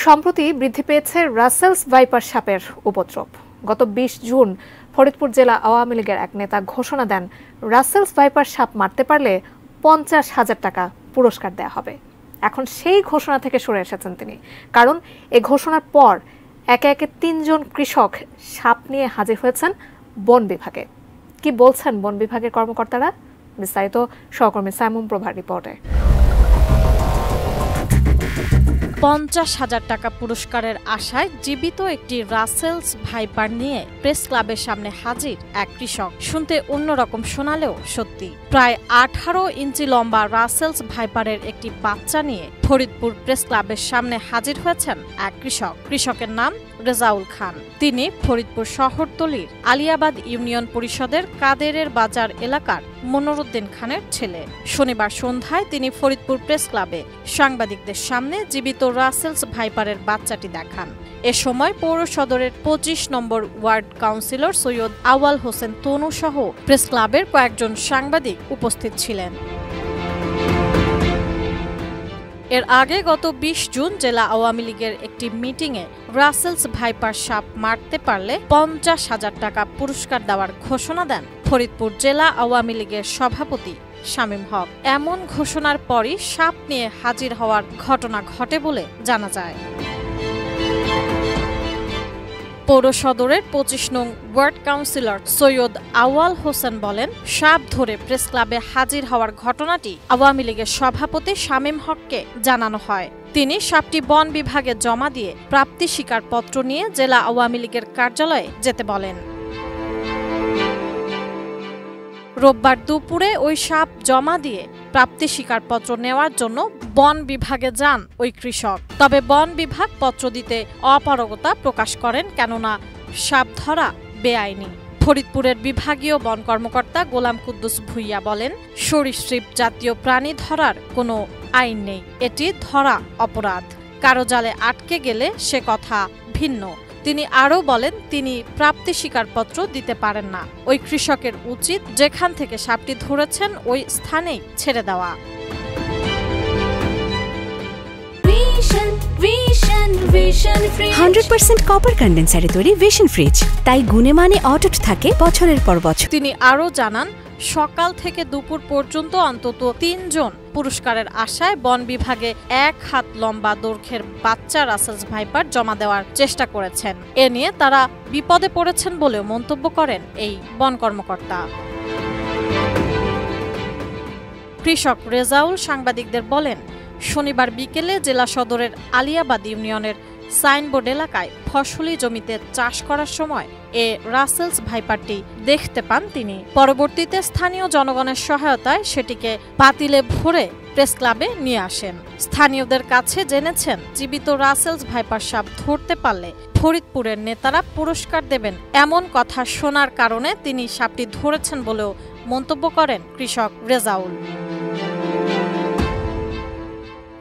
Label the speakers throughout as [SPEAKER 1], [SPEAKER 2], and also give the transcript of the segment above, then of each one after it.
[SPEAKER 1] সম্প্রতি বৃদ্ধি পেয়েছে রাসেলস ভাইপার সাপের উপদ্রব। গত ২০ জুন ফরিদপুর জেলা আওয়ামী লীগের এক নেতা ঘোষণা দেন, রাসেলস ভাইপার সাপ মারতে পারলে ৫০,০০০ টাকা পুরস্কার দেয়া হবে। এখন সেই ঘোষণা থেকে সরে এসেছেন তিনি, কারণ এ ঘোষণার পর একে একে ৩ জন কৃষক সাপ নিয়ে হাজির হয়েছেন বন বিভাগে। কি বলছেন বন বিভাগের কর্মকর্তারা? বিস্তারিত সহকর্মী সাইমুম প্রভার রিপোর্টে।
[SPEAKER 2] ৫০,০০০ টাকা পুরস্কারের আশায় জীবিত একটি রাসেলস ভাইপার নিয়ে প্রেস ক্লাবের সামনে হাজির এক কৃষক। শুনতে অন্যরকম শোনালেও সত্যি। প্রায় ১৮ ইঞ্চি লম্বা রাসেলস ভাইপারের একটি বাচ্চা নিয়ে ফরিদপুর প্রেস ক্লাবের সামনে হাজির হয়েছেন এক কৃষক। কৃষকের নাম রেজাউল খান। তিনি ফরিদপুর শহরতলির আলিয়াবাদ ইউনিয়ন পরিষদের কাদেরের বাজার এলাকার মনোরুদ্দিন খানের ছেলে। শনিবার সন্ধ্যায় তিনি ফরিদপুর প্রেস ক্লাবে সাংবাদিকদের সামনে জীবিত রাসেলস ভাইপারের বাচ্চাটি দেখান। এ সময় পৌর সদরের ২৫ নম্বর ওয়ার্ড কাউন্সিলর সৈয়দ আওয়াল হোসেন তনু সহ প্রেস ক্লাবের কয়েকজন সাংবাদিক উপস্থিত ছিলেন। এর আগে গত ২০ জুন জেলা আওয়ামী লীগের একটি মিটিংয়ে রাসেলস ভাইপার সাপ মারতে পারলে ৫০,০০০ টাকা পুরস্কার দেওয়ার ঘোষণা দেন ফরিদপুর জেলা আওয়ামী লীগের সভাপতি শামীম হক। এমন ঘোষণার পরই সাপ নিয়ে হাজির হওয়ার ঘটনা ঘটে বলে জানা যায়। পৌর সদরের ২৫ নং ওয়ার্ড কাউন্সিলর সৈয়দ আওয়াল হোসেন বলেন, সাপ ধরে প্রেস ক্লাবে হাজির হওয়ার ঘটনাটি আওয়ামী লীগের সভাপতি শামীম হককে জানানো হয়। তিনি সাপটি বন বিভাগে জমা দিয়ে প্রাপ্তি স্বীকারপত্র নিয়ে জেলা আওয়ামী লীগের কার্যালয়ে যেতে বলেন। রোববার দুপুরে ওই সাপ জমা দিয়ে প্রাপ্তি স্বীকারপত্র নেওয়ার জন্য বন বিভাগে যান ওই কৃষক। তবে বন বিভাগ পত্র দিতে অপারগতা প্রকাশ করেন, কেননা সাপ ধরা বেআইনি। ফরিদপুরের বিভাগীয় বন কর্মকর্তা গোলাম কুদ্দুস ভুইয়া বলেন, সরীসৃপ জাতীয় প্রাণী ধরার কোনো আইন নেই, এটি ধরা অপরাধ। কারো জালে আটকে গেলে সে কথা ভিন্ন। তিনি আরও বলেন, তিনি প্রাপ্তি স্বীকারপত্র দিতে পারেন না। ওই কৃষকের উচিত যেখান থেকে সাপটি ধরেছেন ওই স্থানেই ছেড়ে দেওয়া।
[SPEAKER 3] 100% কপার কন্ডেন্সারে তৈরি ভিশন ফ্রিজ, তাই গুণে মানে অটুট থাকে বছরের পর বছর।
[SPEAKER 2] তিনি আরও জানান, সকাল থেকে দুপুর পর্যন্ত অন্তত ৩ জন পুরস্কারের আশায় বন বিভাগে ১ হাত লম্বা দৈর্ঘ্যের বাচ্চা রাসেলস ভাইপার জমা দেওয়ার চেষ্টা করেছেন। এ নিয়ে তারা বিপদে পড়েছেন বলেও মন্তব্য করেন এই বন কর্মকর্তা। কৃষক রেজাউল সাংবাদিকদের বলেন, শনিবার বিকেলে জেলা সদরের আলিয়াবাদ ইউনিয়নের সাইনবোর্ড এলাকায় ফসলি জমিতে চাষ করার সময় এ রাসেলস ভাইপারটি দেখতে পান তিনি। পরবর্তীতে স্থানীয় জনগণের সহায়তায় সেটিকে পাতিলে ভরে প্রেস ক্লাবে নিয়ে আসেন। স্থানীয়দের কাছে জেনেছেন, জীবিত রাসেলস ভাইপার সাপ ধরতে পারলে ফরিদপুরের নেতারা পুরস্কার দেবেন। এমন কথা শোনার কারণে তিনি সাপটি ধরেছেন বলেও মন্তব্য করেন কৃষক রেজাউল।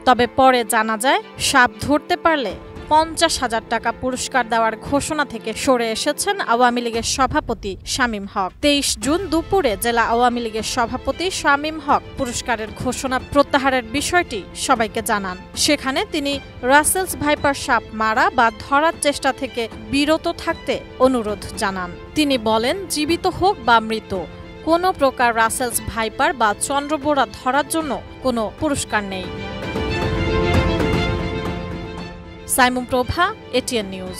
[SPEAKER 2] তবে পরে জানা যায়, সাপ ধরতে পারলে ৫০,০০০ টাকা পুরস্কার দেওয়ার ঘোষণা থেকে সরে এসেছেন আওয়ামী লীগের সভাপতি শামীম হক। ২৩ জুন দুপুরে জেলা আওয়ামী লীগের সভাপতি শামীম হক পুরস্কারের ঘোষণা প্রত্যাহারের বিষয়টি সবাইকে জানান। সেখানে তিনি রাসেলস ভাইপার সাপ মারা বা ধরার চেষ্টা থেকে বিরত থাকতে অনুরোধ জানান। তিনি বলেন, জীবিত হোক বা মৃত, কোনো প্রকার রাসেলস ভাইপার বা চন্দ্রবোরা ধরার জন্য কোনো পুরস্কার নেই। সাইমুম প্রভা, এটিএন নিউজ।